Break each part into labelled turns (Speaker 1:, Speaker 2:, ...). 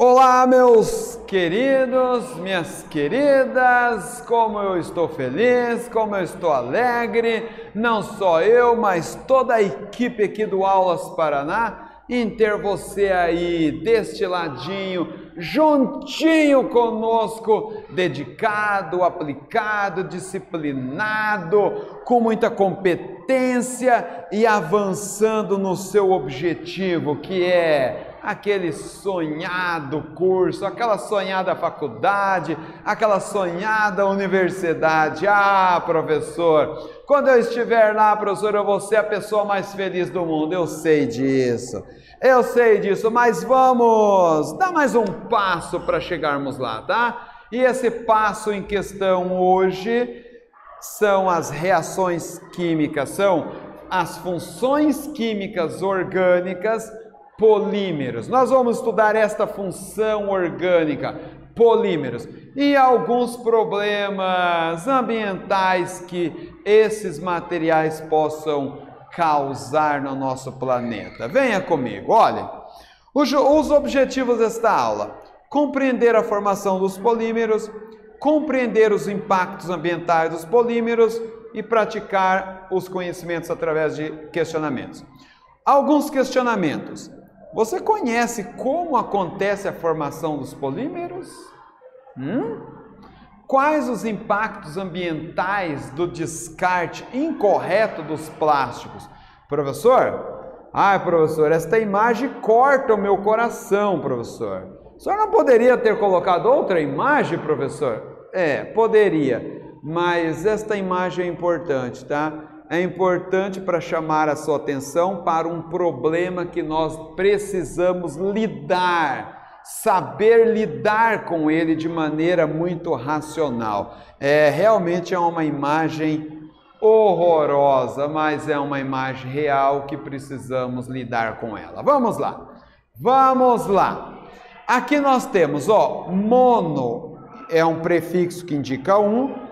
Speaker 1: Olá, meus queridos, minhas queridas, como eu estou feliz, como eu estou alegre, não só eu, mas toda a equipe aqui do Aulas Paraná, em ter você aí deste ladinho, juntinho conosco, dedicado, aplicado, disciplinado, com muita competência e avançando no seu objetivo, que é aquele sonhado curso, aquela sonhada faculdade, aquela sonhada universidade. Ah, professor, quando eu estiver lá, professor, eu vou ser a pessoa mais feliz do mundo. Eu sei disso, mas vamos dar mais um passo para chegarmos lá, tá? E esse passo em questão hoje são as reações químicas, são as funções químicas orgânicas polímeros. Nós vamos estudar esta função orgânica, polímeros, e alguns problemas ambientais que esses materiais possam causar no nosso planeta. Venha comigo, olha, os objetivos desta aula: compreender a formação dos polímeros, compreender os impactos ambientais dos polímeros e praticar os conhecimentos através de questionamentos. Alguns questionamentos. Você conhece como acontece a formação dos polímeros? Quais os impactos ambientais do descarte incorreto dos plásticos? Professor? Professor, esta imagem corta o meu coração, professor. O senhor não poderia ter colocado outra imagem, professor? Poderia, mas esta imagem é importante, tá? É importante para chamar a sua atenção para um problema que nós precisamos lidar, saber lidar com ele de maneira muito racional. Realmente é uma imagem horrorosa, mas é uma imagem real que precisamos lidar com ela. Vamos lá. Aqui nós temos, mono é um prefixo que indica um,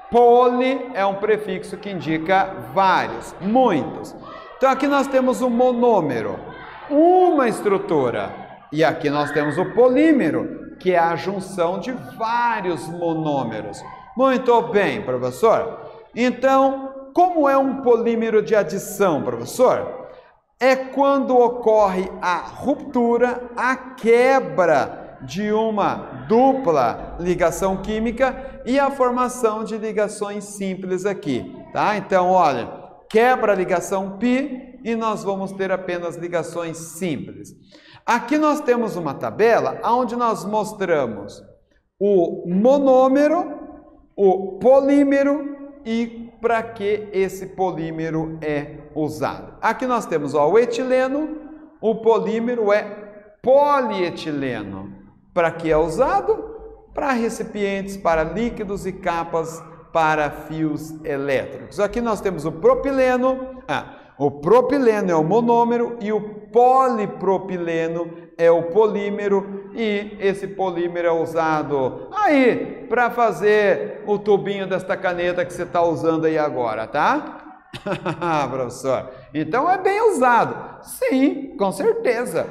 Speaker 1: poli é um prefixo que indica vários, muitos. Então aqui nós temos o monômero, uma estrutura. E aqui nós temos o polímero, que é a junção de vários monômeros. Muito bem, professor. Então, como é um polímero de adição, professor? É quando ocorre a ruptura, a quebra de uma dupla ligação química e a formação de ligações simples aqui, tá? Então, olha, quebra a ligação pi e nós vamos ter apenas ligações simples. Aqui nós temos uma tabela onde nós mostramos o monômero, o polímero e para que esse polímero é usado. Aqui nós temos o etileno, o polímero é polietileno. Para que é usado? Para recipientes, para líquidos e capas para fios elétricos. Aqui nós temos o propileno. O propileno é o monômero e o polipropileno é o polímero, e esse polímero é usado aí para fazer o tubinho desta caneta que você está usando aí agora, tá? Professor, então é bem usado. Sim, com certeza.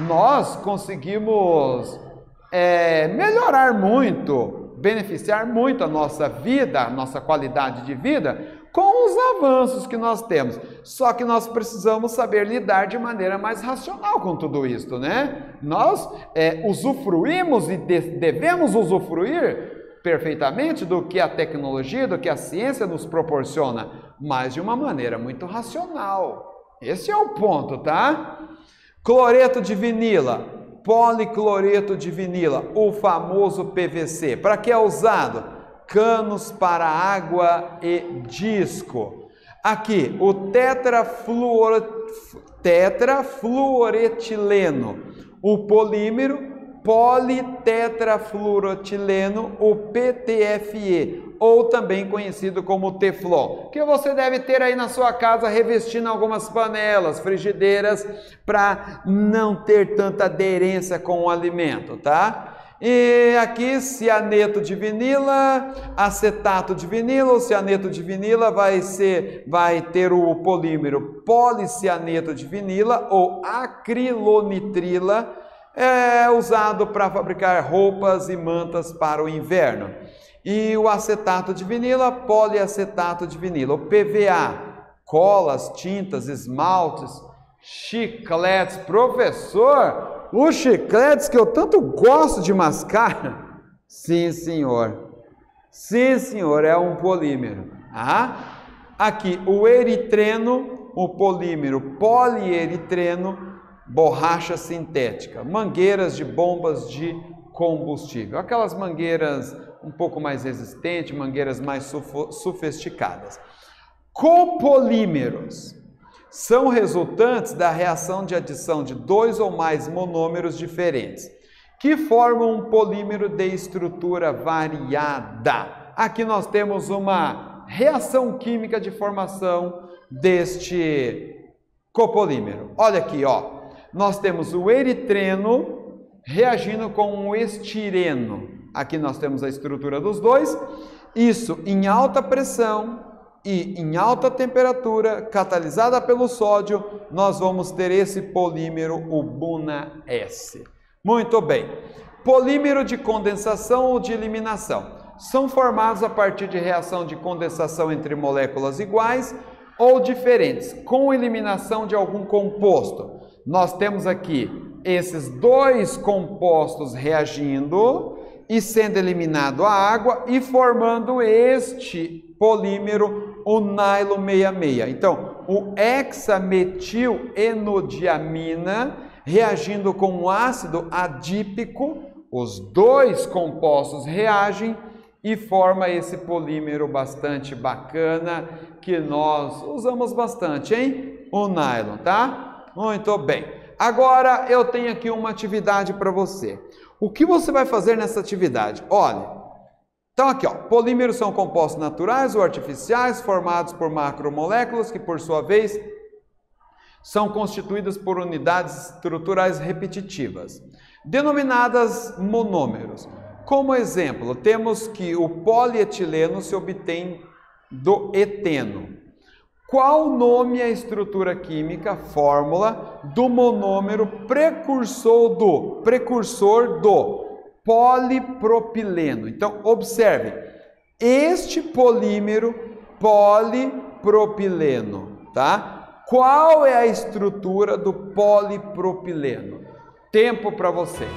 Speaker 1: Nós conseguimos melhorar muito, beneficiar muito a nossa vida, a nossa qualidade de vida com os avanços que nós temos. Só que nós precisamos saber lidar de maneira mais racional com tudo isso, né? Nós usufruímos e devemos usufruir perfeitamente do que a tecnologia, do que a ciência nos proporciona, mas de uma maneira muito racional. Esse é o ponto, tá? Cloreto de vinila, policloreto de vinila, o famoso PVC. Para que é usado? Canos para água e disco. Aqui, o tetrafluoretileno, o polímero, politetrafluoroetileno, o PTFE, ou também conhecido como Teflon, que você deve ter aí na sua casa revestindo algumas panelas, frigideiras, para não ter tanta aderência com o alimento, tá? E aqui cianeto de vinila, acetato de vinila. O cianeto de vinila vai ter o polímero policianeto de vinila ou acrilonitrila, É usado para fabricar roupas e mantas para o inverno. E o acetato de vinilo, poliacetato de vinilo. O PVA, colas, tintas, esmaltes, chicletes. Professor, os chicletes que eu tanto gosto de mascar? Sim, senhor. Sim, senhor, é um polímero. Aqui, o eritreno, o polímero polieritreno, borracha sintética, mangueiras de bombas de combustível, aquelas mangueiras um pouco mais resistentes, mangueiras mais sofisticadas. Copolímeros são resultantes da reação de adição de 2 ou mais monômeros diferentes, que formam um polímero de estrutura variada. Aqui nós temos uma reação química de formação deste copolímero. Olha aqui, ó. Nós temos o eritreno reagindo com o estireno. Aqui nós temos a estrutura dos dois. Isso em alta pressão e em alta temperatura, catalisada pelo sódio, nós vamos ter esse polímero, o BuNa-S. Muito bem. Polímero de condensação ou de eliminação. São formados a partir de reação de condensação entre moléculas iguais ou diferentes, com eliminação de algum composto. Nós temos aqui esses dois compostos reagindo e sendo eliminado a água e formando este polímero, o nylon 66. Então, o hexametilenodiamina reagindo com o ácido adípico, os dois compostos reagem e forma esse polímero bastante bacana que nós usamos bastante, hein? O nylon, tá? Muito bem. Agora eu tenho aqui uma atividade para você. O que você vai fazer nessa atividade? Olha, então aqui, ó, polímeros são compostos naturais ou artificiais formados por macromoléculas que, por sua vez, são constituídas por unidades estruturais repetitivas, denominadas monômeros. Como exemplo, temos que o polietileno se obtém do eteno. Qual o nome e a estrutura química, fórmula do monômero precursor do polipropileno? Então, observe, este polímero polipropileno, tá? Qual é a estrutura do polipropileno? Tempo para você.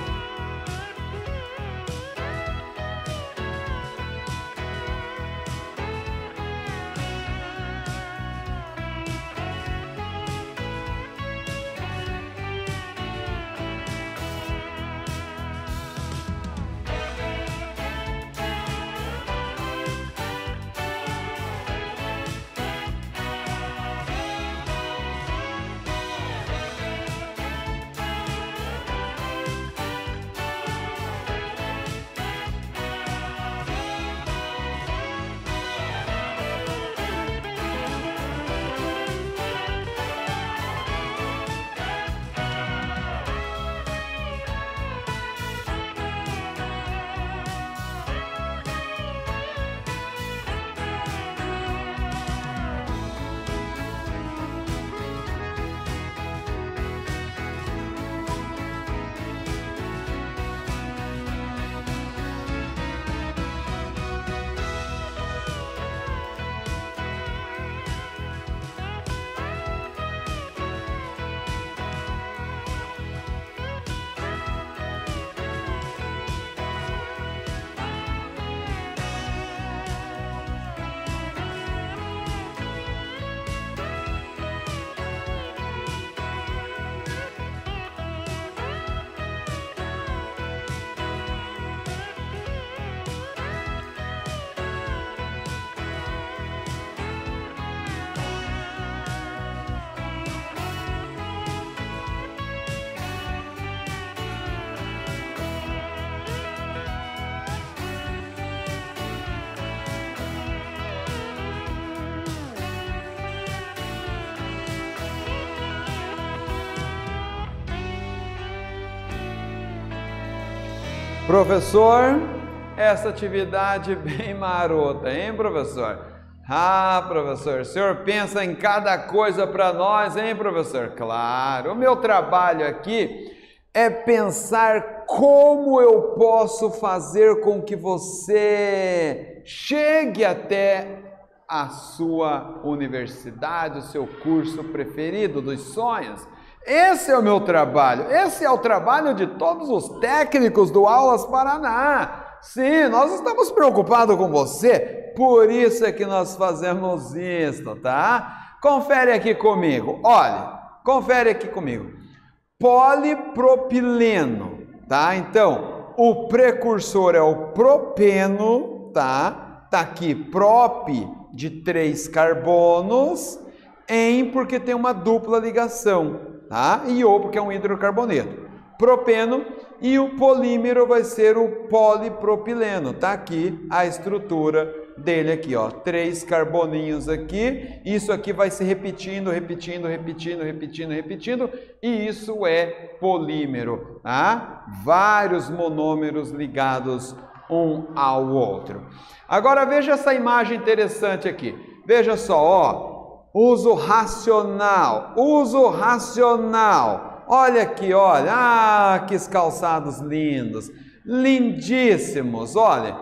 Speaker 1: Professor, essa atividade é bem marota, hein, professor? Ah, professor, o senhor pensa em cada coisa para nós, hein, professor? Claro, o meu trabalho aqui é pensar como eu posso fazer com que você chegue até a sua universidade, o seu curso preferido dos sonhos. Esse é o meu trabalho, esse é o trabalho de todos os técnicos do Aulas Paraná. Sim, nós estamos preocupados com você, por isso é que nós fazemos isso, tá? Confere aqui comigo, olha, confere aqui comigo. Polipropileno, tá? Então, o precursor é o propeno, tá? Tá aqui, prop de 3 carbonos, em porque tem uma dupla ligação. Tá? E O porque é um hidrocarboneto. Propeno, e o polímero vai ser o polipropileno. Tá aqui a estrutura dele aqui, ó, 3 carboninhos aqui. Isso aqui vai se repetindo, e isso é polímero, tá? Vários monômeros ligados um ao outro. Agora veja essa imagem interessante aqui. Veja só, ó. Uso racional. Olha aqui, olha. Ah, que calçados lindos. Lindíssimos. Olha,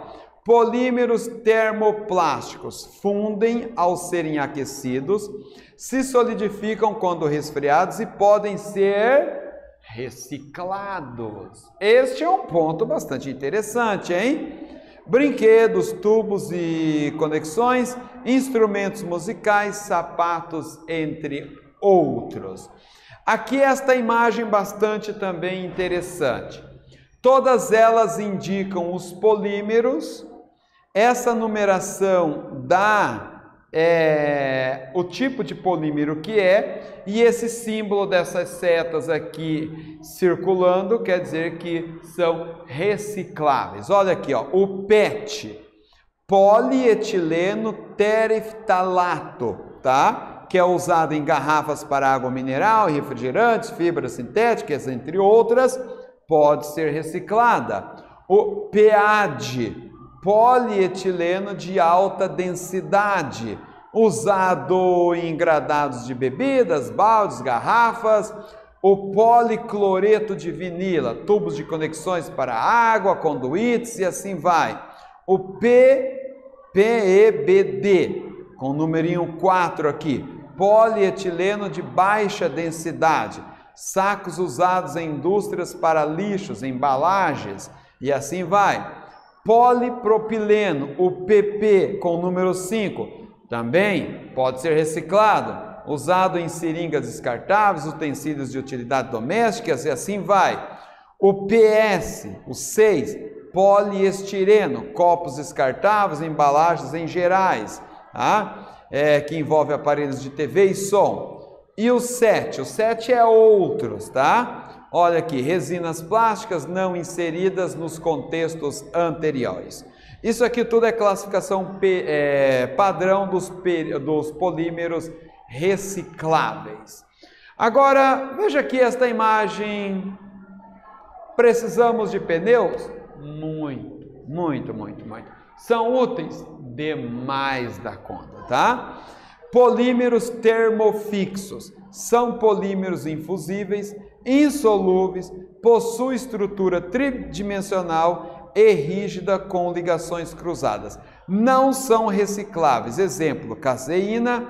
Speaker 1: polímeros termoplásticos fundem ao serem aquecidos, se solidificam quando resfriados e podem ser reciclados. Este é um ponto bastante interessante, hein? Brinquedos, tubos e conexões, instrumentos musicais, sapatos, entre outros. Aqui esta imagem bastante também interessante. Todas elas indicam os polímeros. Essa numeração dá o tipo de polímero que é, e esse símbolo dessas setas aqui circulando quer dizer que são recicláveis. Olha aqui, ó, o PET, polietileno tereftalato, tá? Que é usado em garrafas para água mineral, refrigerantes, fibras sintéticas, entre outras, pode ser reciclada. O PAD, polietileno de alta densidade, usado em engradados de bebidas, baldes, garrafas. O policloreto de vinila, tubos de conexões para água, conduítes e assim vai. O PEBD, com o numerinho 4 aqui, polietileno de baixa densidade, sacos usados em indústrias para lixos, embalagens e assim vai. Polipropileno, o PP, com o número 5, também pode ser reciclado, usado em seringas descartáveis, utensílios de utilidade domésticas e assim vai. O PS, o 6, poliestireno, copos descartáveis, embalagens em gerais, tá? Que envolve aparelhos de TV e som. E o 7 é outros, tá? Olha aqui, resinas plásticas não inseridas nos contextos anteriores. Isso aqui tudo é classificação padrão dos polímeros recicláveis. Agora, veja aqui esta imagem. Precisamos de pneus? Muito. São úteis demais da conta, tá? Polímeros termofixos. São polímeros infusíveis, insolúveis, possuem estrutura tridimensional e rígida com ligações cruzadas. Não são recicláveis. Exemplo, caseína,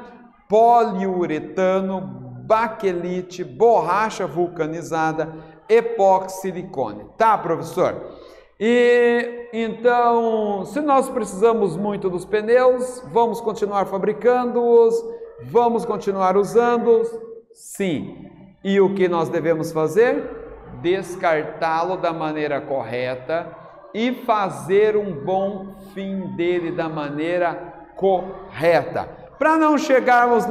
Speaker 1: poliuretano, baquelite, borracha vulcanizada, epóxi-silicone. Tá, professor? E então, se nós precisamos muito dos pneus, vamos continuar fabricando-os, vamos continuar usando-os? Sim. E o que nós devemos fazer? Descartá-lo da maneira correta e fazer um bom fim dele da maneira correta, para não chegarmos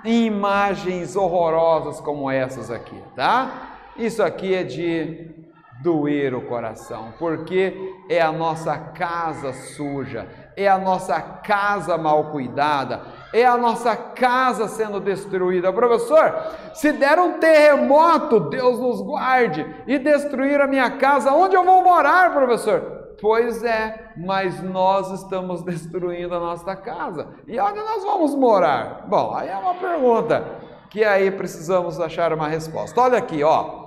Speaker 1: em imagens horrorosas como essas aqui, tá? Isso aqui é de doer o coração, porque é a nossa casa suja, é a nossa casa mal cuidada, é a nossa casa sendo destruída. Professor, se der um terremoto, Deus nos guarde, e destruir a minha casa, onde eu vou morar, professor? Pois é, mas nós estamos destruindo a nossa casa. E onde nós vamos morar? Bom, aí é uma pergunta que aí precisamos achar uma resposta. Olha aqui, ó.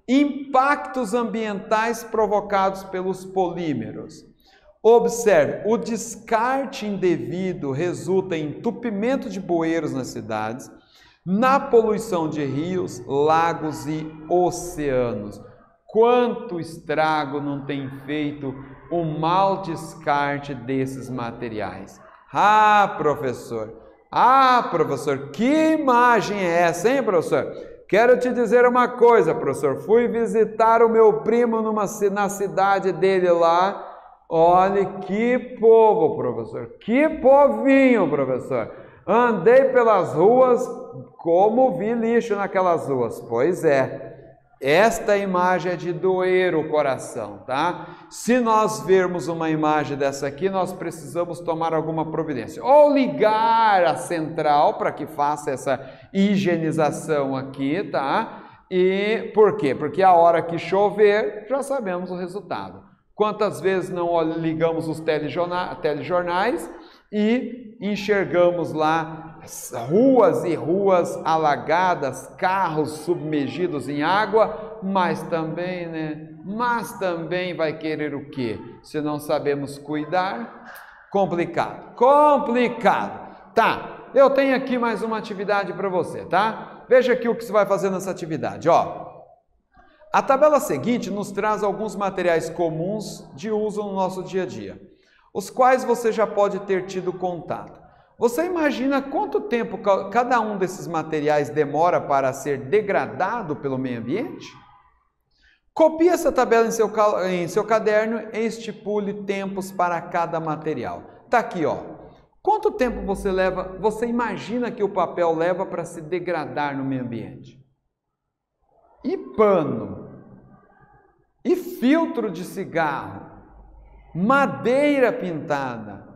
Speaker 1: Impactos ambientais provocados pelos polímeros. Observe, o descarte indevido resulta em entupimento de bueiros nas cidades, na poluição de rios, lagos e oceanos. Quanto estrago não tem feito o mau descarte desses materiais? Ah, professor, que imagem é essa, hein, professor? Quero te dizer uma coisa, professor. Fui visitar o meu primo na cidade dele lá. Olha que povo, professor. Que povinho, professor. Andei pelas ruas, como vi lixo naquelas ruas. Pois é. Esta imagem é de doer o coração, tá? Se nós vermos uma imagem dessa aqui, nós precisamos tomar alguma providência. Ou ligar a central para que faça essa higienização aqui, tá? E por quê? Porque a hora que chover, já sabemos o resultado. Quantas vezes não ligamos os telejornais e enxergamos lá ruas e ruas alagadas, carros submergidos em água, mas também, Mas também vai querer o quê? Se não sabemos cuidar, complicado. Tá, eu tenho aqui mais uma atividade para você, tá? Veja aqui o que você vai fazer nessa atividade, ó. A tabela seguinte nos traz alguns materiais comuns de uso no nosso dia a dia, os quais você já pode ter tido contato. Você imagina quanto tempo cada um desses materiais demora para ser degradado pelo meio ambiente? Copie essa tabela em seu caderno e estipule tempos para cada material. Tá aqui, ó. Quanto tempo você imagina que o papel leva para se degradar no meio ambiente? E pano? E filtro de cigarro? Madeira pintada?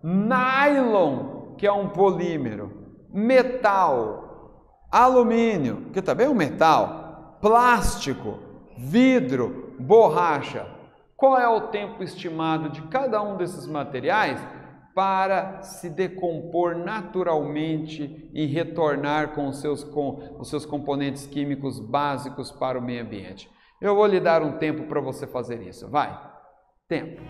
Speaker 1: Nylon, que é um polímero, metal, alumínio, que também é um metal, plástico, vidro, borracha. Qual é o tempo estimado de cada um desses materiais para se decompor naturalmente e retornar com os seus componentes químicos básicos para o meio ambiente? Eu vou lhe dar um tempo para você fazer isso. Vai! Tempo!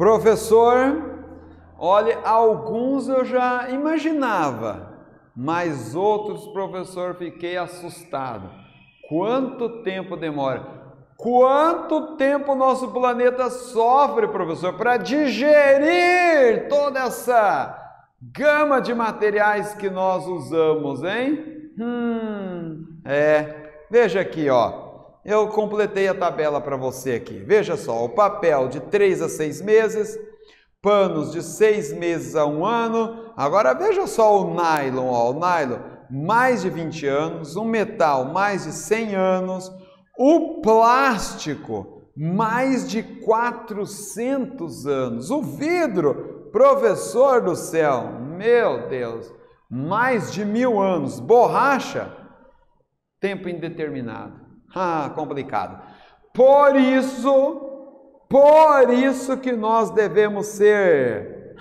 Speaker 1: Professor, olha, alguns eu já imaginava, mas outros, professor, fiquei assustado. Quanto tempo demora? Quanto tempo o nosso planeta sofre, professor, para digerir toda essa gama de materiais que nós usamos, hein? Veja aqui, ó. Eu completei a tabela para você aqui. Veja só, o papel de 3 a 6 meses, panos de 6 meses a 1 ano. Agora veja só o nylon, ó. O nylon, mais de 20 anos. O metal, mais de 100 anos. O plástico, mais de 400 anos. O vidro, professor do céu, meu Deus, mais de 1000 anos. Borracha, tempo indeterminado. Complicado. Por isso que nós devemos ser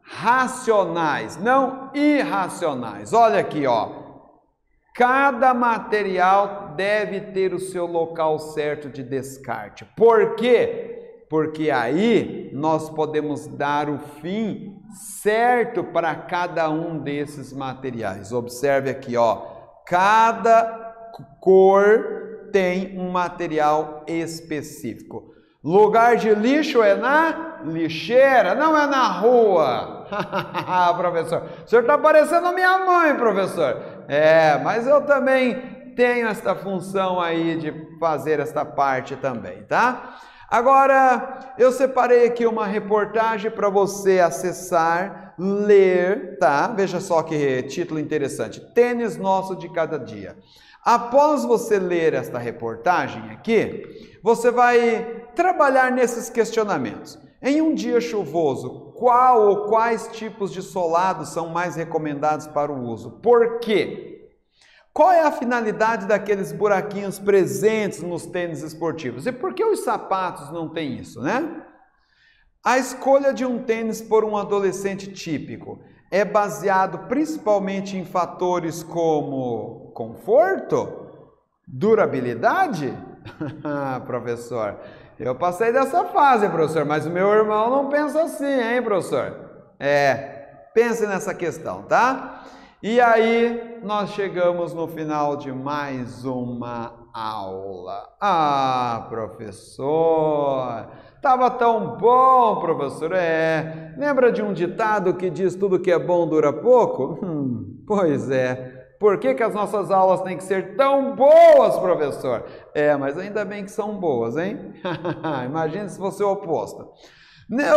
Speaker 1: racionais, não irracionais. Olha aqui, ó. Cada material deve ter o seu local certo de descarte. Por quê? Porque aí nós podemos dar o fim certo para cada um desses materiais. Observe aqui, ó. Cada cor tem um material específico. Lugar de lixo é na lixeira, não é na rua. Professor, o senhor está parecendo minha mãe, professor. Mas eu também tenho esta função aí de fazer esta parte também, tá? Agora, eu separei aqui uma reportagem para você acessar, ler, tá? Veja só que título interessante. Tênis nosso de cada dia. Após você ler esta reportagem aqui, você vai trabalhar nesses questionamentos. Em um dia chuvoso, qual ou quais tipos de solado são mais recomendados para o uso? Por quê? Qual é a finalidade daqueles buraquinhos presentes nos tênis esportivos? E por que os sapatos não têm isso, né? A escolha de um tênis por um adolescente típico é baseado principalmente em fatores como conforto, durabilidade? Professor, eu passei dessa fase, professor, mas o meu irmão não pensa assim, hein, professor? Pense nessa questão, tá? E aí, nós chegamos no final de mais uma aula. Professor, tava tão bom, professor. Lembra de um ditado que diz tudo que é bom dura pouco? Pois é. Por que as nossas aulas têm que ser tão boas, professor? Mas ainda bem que são boas, hein? Imagine se fosse o oposto.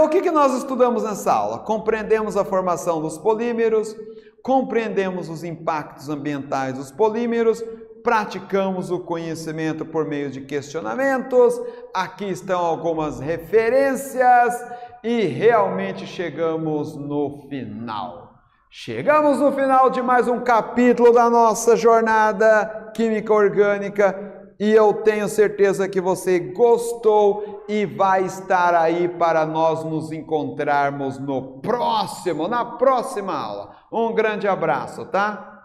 Speaker 1: O que nós estudamos nessa aula? Compreendemos a formação dos polímeros, compreendemos os impactos ambientais dos polímeros, praticamos o conhecimento por meio de questionamentos, aqui estão algumas referências e realmente chegamos no final. Chegamos no final de mais um capítulo da nossa jornada química orgânica e eu tenho certeza que você gostou e vai estar aí para nós nos encontrarmos na próxima aula. Um grande abraço, tá?